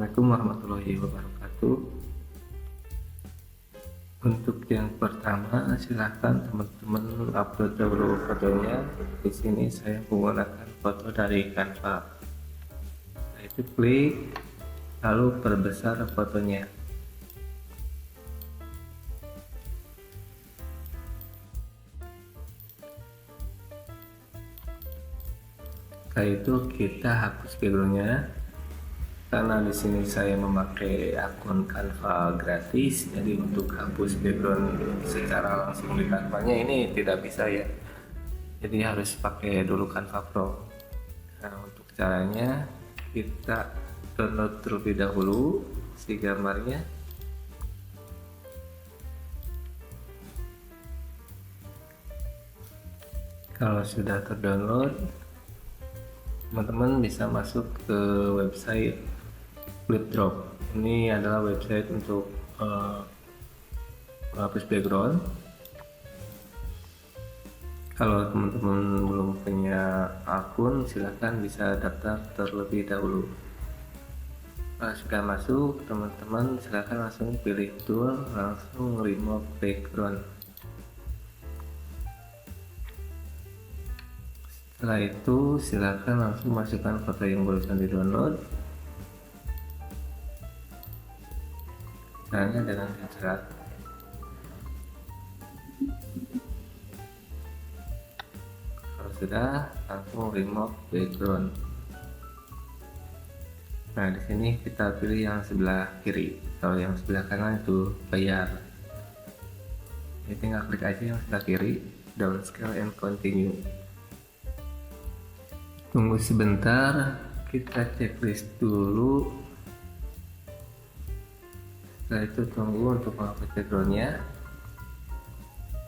Assalamualaikum warahmatullahi wabarakatuh. Untuk yang pertama, silahkan teman-teman upload dulu fotonya. Di sini saya menggunakan foto dari Canva. Nah, itu klik, lalu perbesar fotonya. Setelah itu kita hapus backgroundnya. Karena di sini saya memakai akun Canva gratis, jadi untuk hapus background secara langsung di Canva-nya ini tidak bisa ya. Jadi harus pakai dulu Canva Pro. Nah, untuk caranya kita download terlebih dahulu si gambarnya. Kalau sudah terdownload, teman-teman bisa masuk ke website Flipdrop. Ini adalah website untuk menghapus background. Kalau teman-teman belum punya akun, silahkan bisa daftar terlebih dahulu. Kalau sudah masuk, teman-teman silahkan langsung pilih tool, langsung remove background. Setelah itu silahkan langsung masukkan foto yang barusan di download. Caranya dengan drag. Kalau sudah, langsung remove background. Nah, di sini kita pilih yang sebelah kiri. Kalau yang sebelah kanan itu bayar. Jadi tinggal klik aja yang sebelah kiri, downscale and continue. Tunggu sebentar, kita checklist dulu. Setelah itu tunggu untuk menghapus backgroundnya.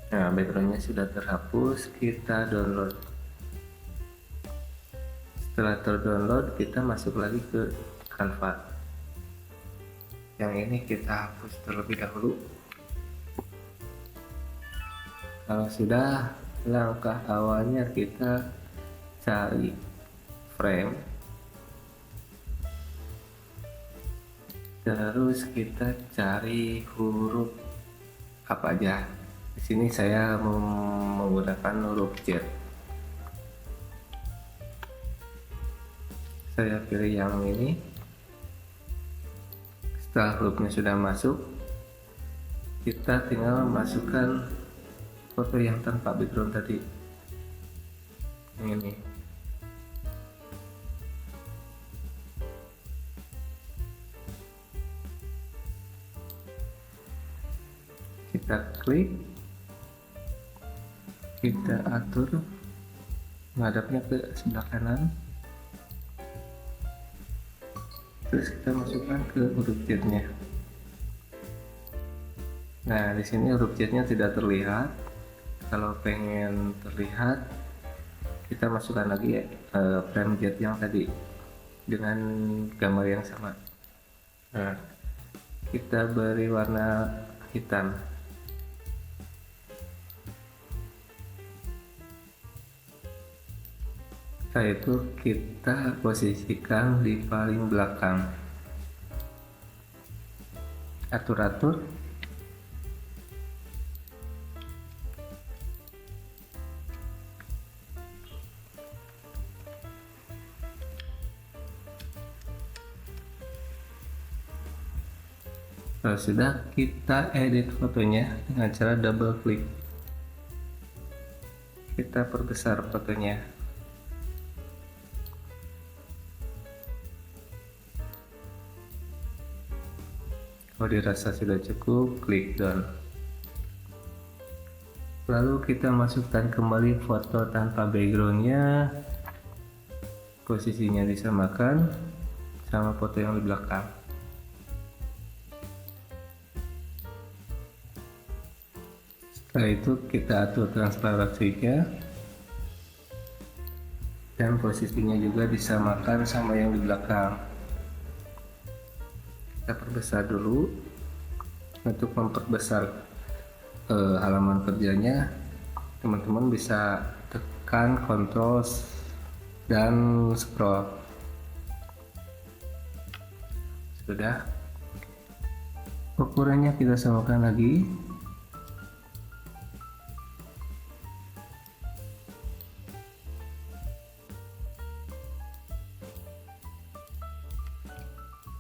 Nah, backgroundnya sudah terhapus, kita download. Setelah terdownload, kita masuk lagi ke Canva. Yang ini kita hapus terlebih dahulu. Kalau sudah, langkah awalnya kita cari frame, terus kita cari huruf apa aja. Di sini saya menggunakan huruf Z. Saya pilih yang ini. Setelah hurufnya sudah masuk, kita tinggal masukkan foto yang tanpa background tadi, yang ini. Kita klik, kita atur menghadapnya ke sebelah kanan, terus kita masukkan ke huruf Z-nya. Nah, di sini huruf Z-nya tidak terlihat. Kalau pengen terlihat, kita masukkan lagi ya frame Z yang tadi dengan gambar yang sama. Nah, kita beri warna hitam. Setelah itu kita posisikan di paling belakang. Atur-atur. Kalau sudah, kita edit fotonya dengan cara double klik. Kita perbesar fotonya. Kalau dirasa sudah cukup, klik done. Lalu kita masukkan kembali foto tanpa backgroundnya. Posisinya disamakan sama foto yang di belakang. Setelah itu kita atur transparansinya dan posisinya juga disamakan sama yang di belakang. Kita perbesar dulu. Untuk memperbesar halaman kerjanya, teman-teman bisa tekan Ctrl dan scroll. Sudah, ukurannya kita samakan lagi.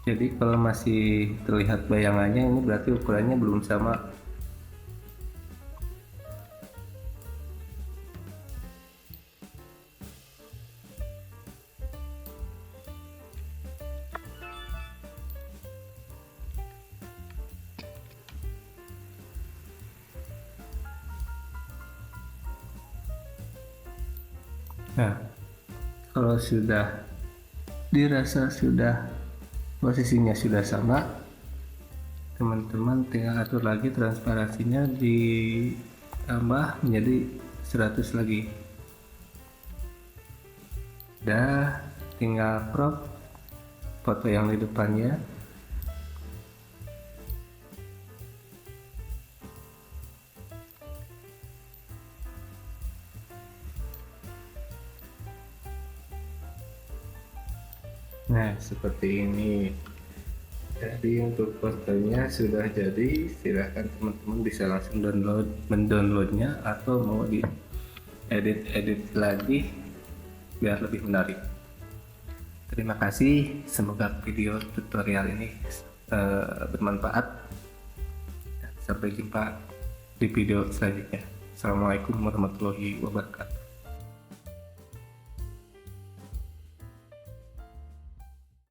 Jadi kalau masih terlihat bayangannya, ini berarti ukurannya belum sama. Nah, kalau sudah dirasa sudah posisinya sudah sama, teman-teman tinggal atur lagi transparansinya, ditambah menjadi 100 lagi. Udah, tinggal crop foto yang di depannya. Nah, seperti ini. Jadi untuk fotonya sudah jadi, silahkan teman-teman bisa langsung mendownloadnya atau mau di edit lagi biar lebih menarik. Terima kasih, semoga video tutorial ini bermanfaat. Sampai jumpa di video selanjutnya. Assalamualaikum warahmatullahi wabarakatuh.